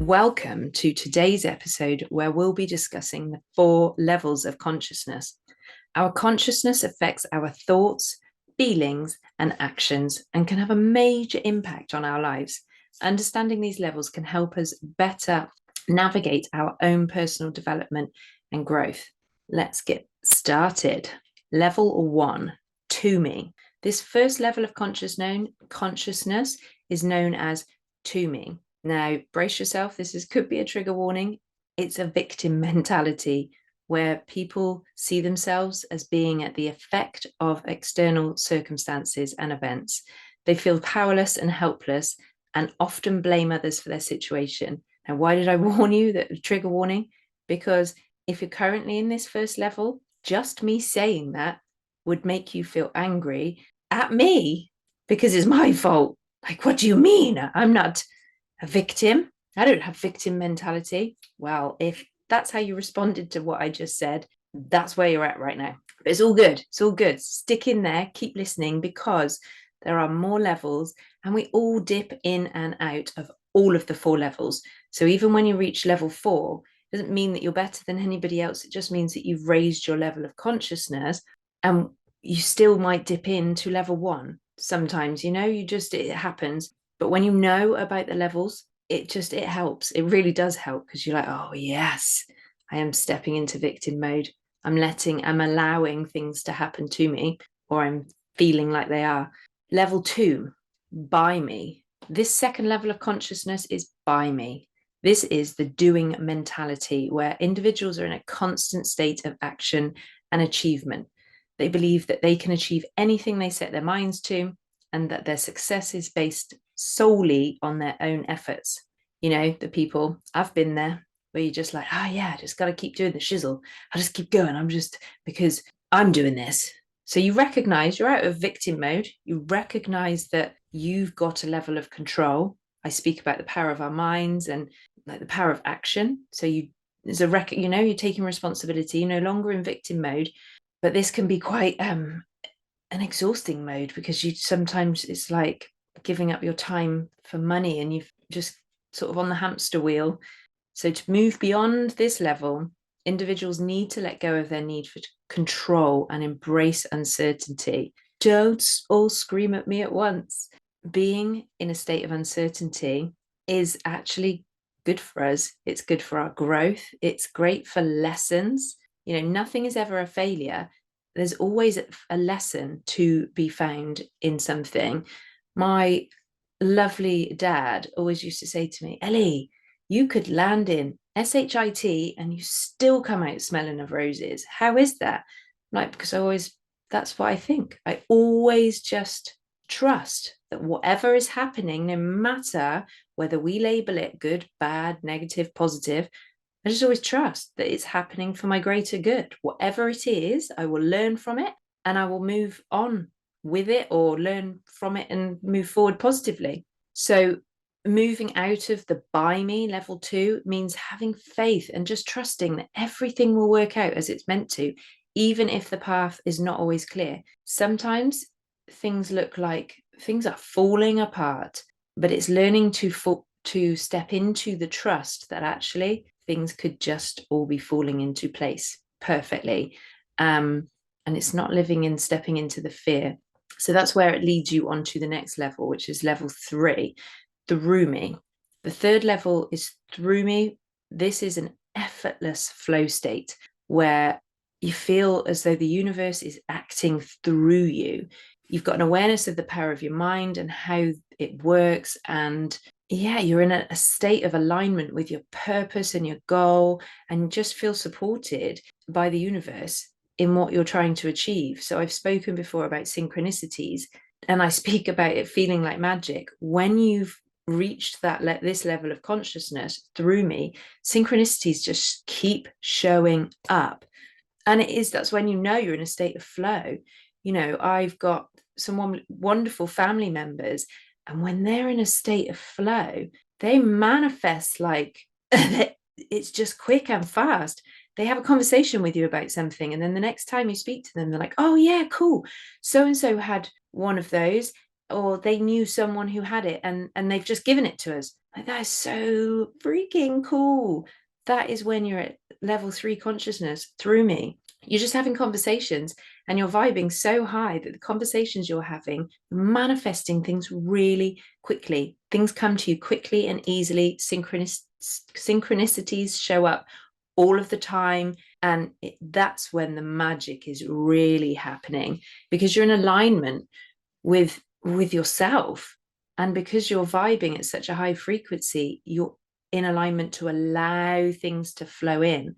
Welcome to today's episode where we'll be discussing the 4 levels of consciousness. Our consciousness affects our thoughts, feelings, and actions and can have a major impact on our lives. Understanding these levels can help us better navigate our own personal development and growth. Let's get started. Level 1, to me. This first level of consciousness is known as to me. Now, brace yourself. Could be a trigger warning. It's a victim mentality where people see themselves as being at the effect of external circumstances and events. They feel powerless and helpless and often blame others for their situation. Now, why did I warn you that trigger warning? Because if you're currently in this first level, just me saying that would make you feel angry at me because it's my fault. Like, what do you mean? I'm not a victim. I don't have victim mentality. Well, if that's how you responded to what I just said, that's where you're at right now. But it's all good. It's all good. Stick in there, keep listening, because there are more levels and we all dip in and out of all of the 4 levels. So even when you reach level 4, it doesn't mean that you're better than anybody else. It just means that you've raised your level of consciousness, and you still might dip into level 1 sometimes. It happens. But when you know about the levels, it helps. It really does help, because you're like, oh yes, I am stepping into victim mode. I'm allowing things to happen to me, or I'm feeling like they are. Level 2, by me. This second level of consciousness is by me. This is the doing mentality, where individuals are in a constant state of action and achievement. They believe that they can achieve anything they set their minds to, and that their success is based solely on their own efforts. The people, I've been there, where you're just like, oh yeah, I just got to keep doing the shizzle. I just keep going. Because I'm doing this. So you recognize you're out of victim mode. You recognize that you've got a level of control. I speak about the power of our minds and like the power of action. So you're taking responsibility. You're no longer in victim mode. But this can be quite an exhausting mode, because sometimes it's like giving up your time for money and you've just sort of on the hamster wheel. So to move beyond this level, individuals need to let go of their need for control and embrace uncertainty. Don't all scream at me at once. Being in a state of uncertainty is actually good for us. It's good for our growth. It's great for lessons. Nothing is ever a failure. There's always a lesson to be found in something. My lovely dad always used to say to me, Ellie, you could land in SHIT and you still come out smelling of roses. How is that? Because that's what I think. I always just trust that whatever is happening, no matter whether we label it good, bad, negative, positive, I just always trust that it's happening for my greater good. Whatever it is, I will learn from it and I will move on with it, or learn from it and move forward positively. So moving out of the by me level 2 means having faith and just trusting that everything will work out as it's meant to, even if the path is not always clear. Sometimes things look like things are falling apart, but it's learning to step into the trust that actually things could just all be falling into place perfectly. And it's not stepping into the fear. So that's where it leads you on to the next level, which is level 3, through me. The third level is through me. This is an effortless flow state where you feel as though the universe is acting through you. You've got an awareness of the power of your mind and how it works. And yeah, you're in a state of alignment with your purpose and your goal, and just feel supported by the universe in what you're trying to achieve. So I've spoken before about synchronicities, and I speak about it feeling like magic. When you've reached this level of consciousness through me, synchronicities just keep showing up. And that's when you're in a state of flow. I've got some wonderful family members, and when they're in a state of flow, they manifest like it's just quick and fast. They have a conversation with you about something, and then the next time you speak to them, they're like, oh yeah, cool, so and so had one of those or they knew someone who had it and they've just given it to us. Like, that is so freaking cool. That is when you're at level 3 consciousness through me. You're just having conversations and you're vibing so high that the conversations you're having, manifesting things really quickly. Things come to you quickly and easily. Synchronicities show up all of the time. And that's when the magic is really happening, because you're in alignment with yourself. And because you're vibing at such a high frequency, you're in alignment to allow things to flow in.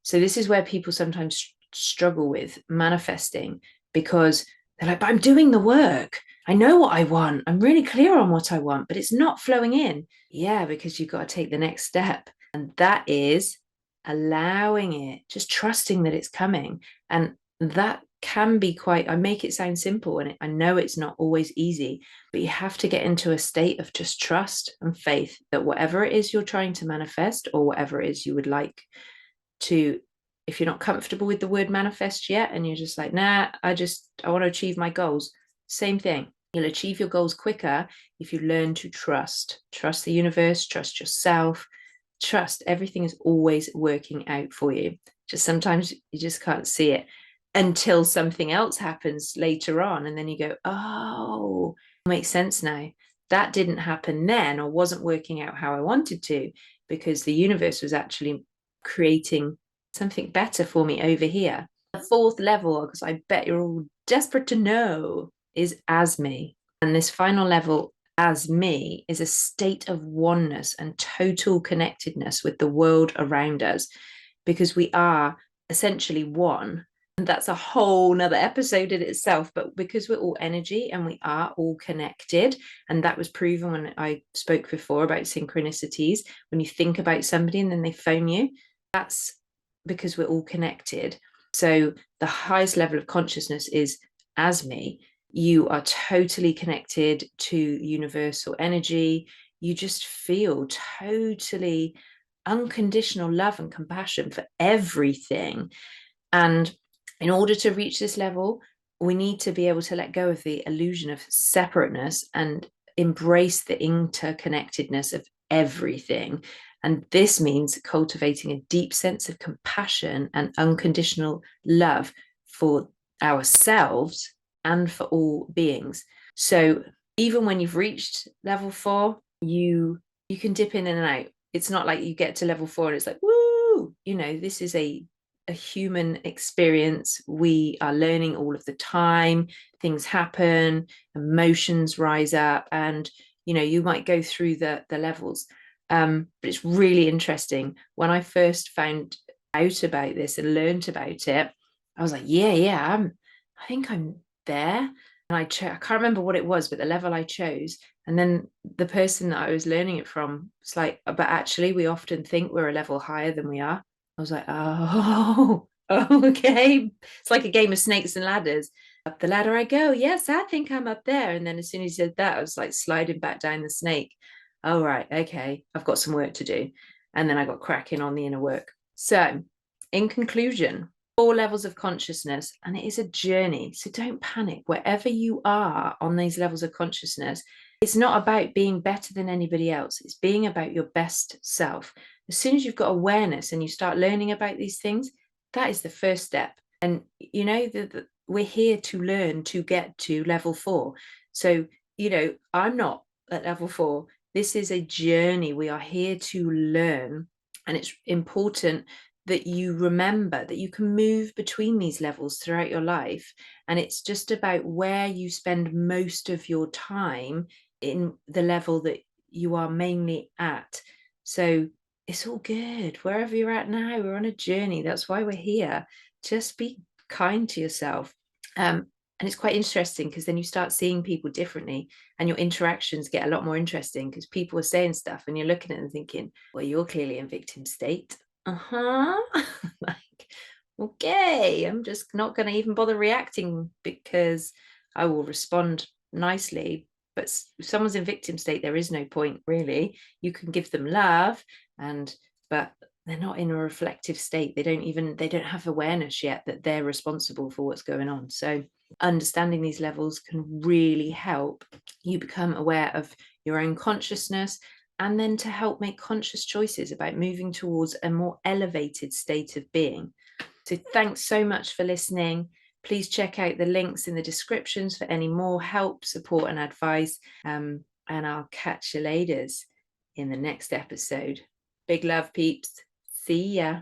So this is where people sometimes struggle with manifesting, because they're like, but I'm doing the work. I know what I want. I'm really clear on what I want, but it's not flowing in. Yeah, because you've got to take the next step. And that is allowing it, just trusting that it's coming. And that can be quite, I make it sound simple, and I know it's not always easy, but you have to get into a state of just trust and faith that whatever it is you're trying to manifest, or whatever it is you would like to, if you're not comfortable with the word manifest yet and you're just like, nah, I want to achieve my goals, same thing. You'll achieve your goals quicker if you learn to trust the universe, trust yourself, trust everything is always working out for you. Just sometimes you just can't see it until something else happens later on, and then you go, oh, it makes sense now. That didn't happen then, or wasn't working out how I wanted to, because the universe was actually creating something better for me over here. The 4th level, because I bet you're all desperate to know, is as me. And this final level, as me, is a state of oneness and total connectedness with the world around us, because we are essentially one. And that's a whole nother episode in itself. But because we're all energy and we are all connected, and that was proven when I spoke before about synchronicities, when you think about somebody and then they phone you, that's because we're all connected. So the highest level of consciousness is as me. You are totally connected to universal energy. You just feel totally unconditional love and compassion for everything. And in order to reach this level, we need to be able to let go of the illusion of separateness and embrace the interconnectedness of everything. And this means cultivating a deep sense of compassion and unconditional love for ourselves and for all beings. So even when you've reached level 4, you can dip in and out. It's not like you get to level 4 and it's like, woo, this is a human experience. We are learning all of the time. Things happen, emotions rise up, and you might go through the levels. But it's really interesting. When I first found out about this and learned about it, I was like, yeah, I think I'm there. And I can't remember what it was, but the level I chose. And then the person that I was learning it from was like, but actually, we often think we're a level higher than we are. I was like, oh, okay. It's like a game of snakes and ladders. Up the ladder I go. Yes, I think I'm up there. And then as soon as he said that, I was like sliding back down the snake. Oh, right. Okay. I've got some work to do. And then I got cracking on the inner work. So, in conclusion, 4 levels of consciousness, and it is a journey. So don't panic. Wherever you are on these levels of consciousness, it's not about being better than anybody else. It's being about your best self. As soon as you've got awareness and you start learning about these things, that is the first step. And we're here to learn to get to level 4. So, I'm not at level 4. This is a journey. We are here to learn. And it's important that you remember that you can move between these levels throughout your life. And it's just about where you spend most of your time in the level that you are mainly at. So it's all good. Wherever you're at now, we're on a journey. That's why we're here. Just be kind to yourself. And it's quite interesting because then you start seeing people differently and your interactions get a lot more interesting because people are saying stuff and you're looking at them thinking, well, you're clearly in victim state. Like, okay, I'm just not going to even bother reacting because I will respond nicely. But if someone's in victim state, there is no point really. You can give them love, but they're not in a reflective state. They don't have awareness yet that they're responsible for what's going on. So Understanding these levels can really help you become aware of your own consciousness, and then to help make conscious choices about moving towards a more elevated state of being. So thanks so much for listening. Please check out the links in the descriptions for any more help, support, and advice. And I'll catch you later in the next episode. Big love, peeps. See ya.